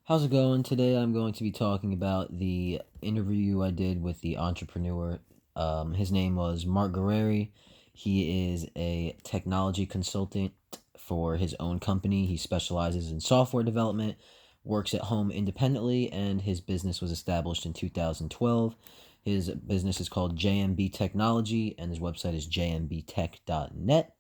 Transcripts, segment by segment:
How's it going? Today I'm going to be talking about the interview I did with the entrepreneur. His name was Mark Guerrieri. He is a technology consultant for his own company. He specializes in software development, works at home independently, and his business was established in 2012. His business is called JMB Technology, and his website is jmbtech.net.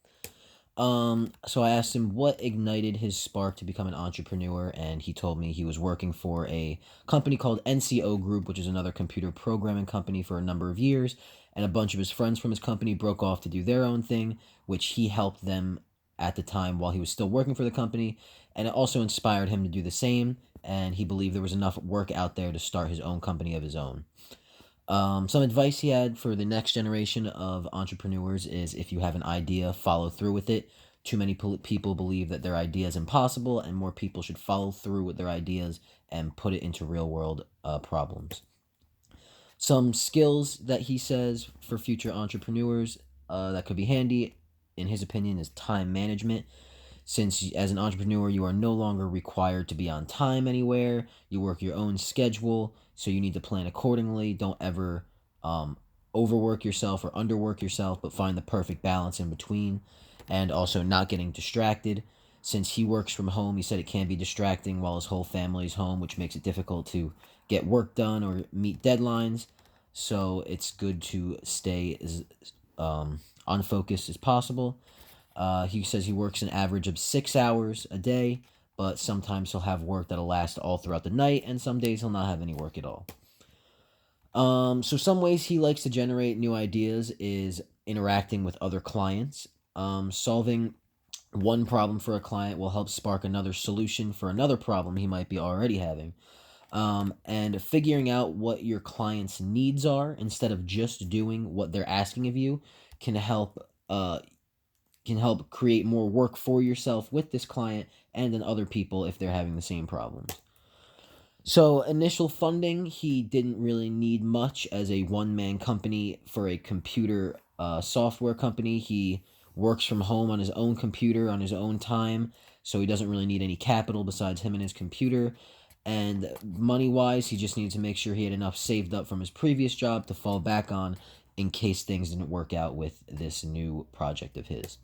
So I asked him what ignited his spark to become an entrepreneur, and he told me he was working for a company called NCO Group, which is another computer programming company, for a number of years, and a bunch of his friends from his company broke off to do their own thing, which he helped them at the time while he was still working for the company, and it also inspired him to do the same, and he believed there was enough work out there to start his own company of his own. Some advice he had for the next generation of entrepreneurs is if you have an idea, follow through with it. Too many people believe that their idea is impossible, and more people should follow through with their ideas and put it into real world problems. Some skills that he says for future entrepreneurs that could be handy, in his opinion, is time management. Since as an entrepreneur, you are no longer required to be on time anywhere, you work your own schedule, so you need to plan accordingly. Don't ever um, overwork yourself or underwork yourself, but find the perfect balance in between. And also not getting distracted. Since he works from home, he said it can be distracting while his whole family's home, which makes it difficult to get work done or meet deadlines. So it's good to stay as unfocused as possible. He says he works an average of 6 hours a day, but sometimes he'll have work that'll last all throughout the night, and some days he'll not have any work at all. So some ways he likes to generate new ideas is interacting with other clients. Solving one problem for a client will help spark another solution for another problem he might be already having. And figuring out what your client's needs are instead of just doing what they're asking of you can help create more work for yourself with this client and then other people if they're having the same problems. So, initial funding, he didn't really need much as a one man company for a computer software company. He works from home on his own computer on his own time, so he doesn't really need any capital besides him and his computer. And money wise, he just needed to make sure he had enough saved up from his previous job to fall back on in case things didn't work out with this new project of his.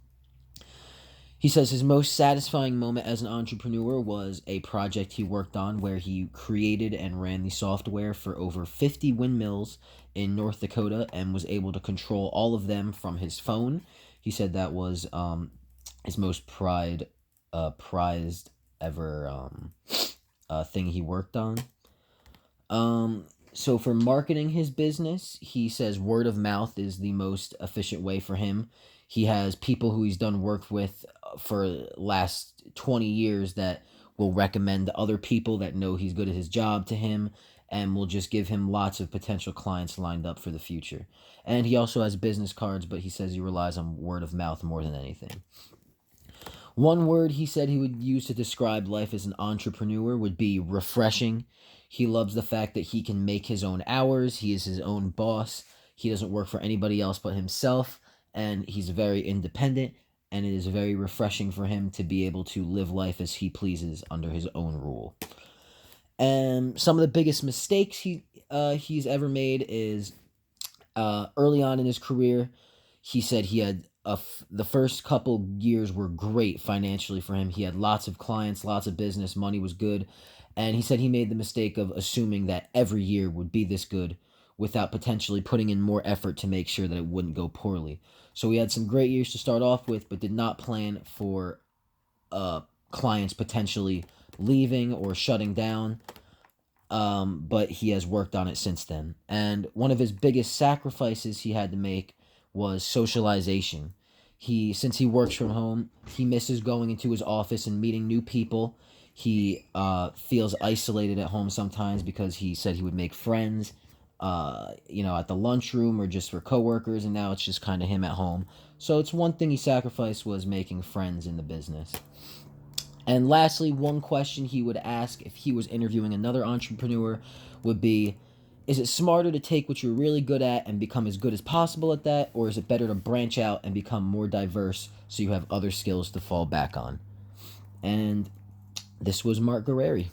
He says his most satisfying moment as an entrepreneur was a project he worked on where he created and ran the software for over 50 windmills in North Dakota and was able to control all of them from his phone. He said that was his most prized ever thing he worked on. So for marketing his business, he says word of mouth is the most efficient way for him. He has people who he's done work with for last 20 years that will recommend other people that know he's good at his job to him and will just give him lots of potential clients lined up for the future. And he also has business cards, but he says he relies on word of mouth more than anything. One word he said he would use to describe life as an entrepreneur would be refreshing. He loves the fact that he can make his own hours, he is his own boss, he doesn't work for anybody else but himself, and he's very independent, and it is very refreshing for him to be able to live life as he pleases under his own rule. And some of the biggest mistakes he's ever made is early on in his career. He said he had the first couple years were great financially for him. He had lots of clients, lots of business, money was good, and he said he made the mistake of assuming that every year would be this good without potentially putting in more effort to make sure that it wouldn't go poorly. So he had some great years to start off with, but did not plan for uh, clients potentially leaving or shutting down. But he has worked on it since then. And one of his biggest sacrifices he had to make was socialization. Since he works from home, he misses going into his office and meeting new people. He feels isolated at home sometimes because he said he would make friends, at the lunchroom or just for coworkers, and now it's just kind of him at home. So it's one thing he sacrificed was making friends in the business. And lastly, one question he would ask if he was interviewing another entrepreneur would be, is it smarter to take what you're really good at and become as good as possible at that, or is it better to branch out and become more diverse so you have other skills to fall back on? And this was Mark Guerrieri.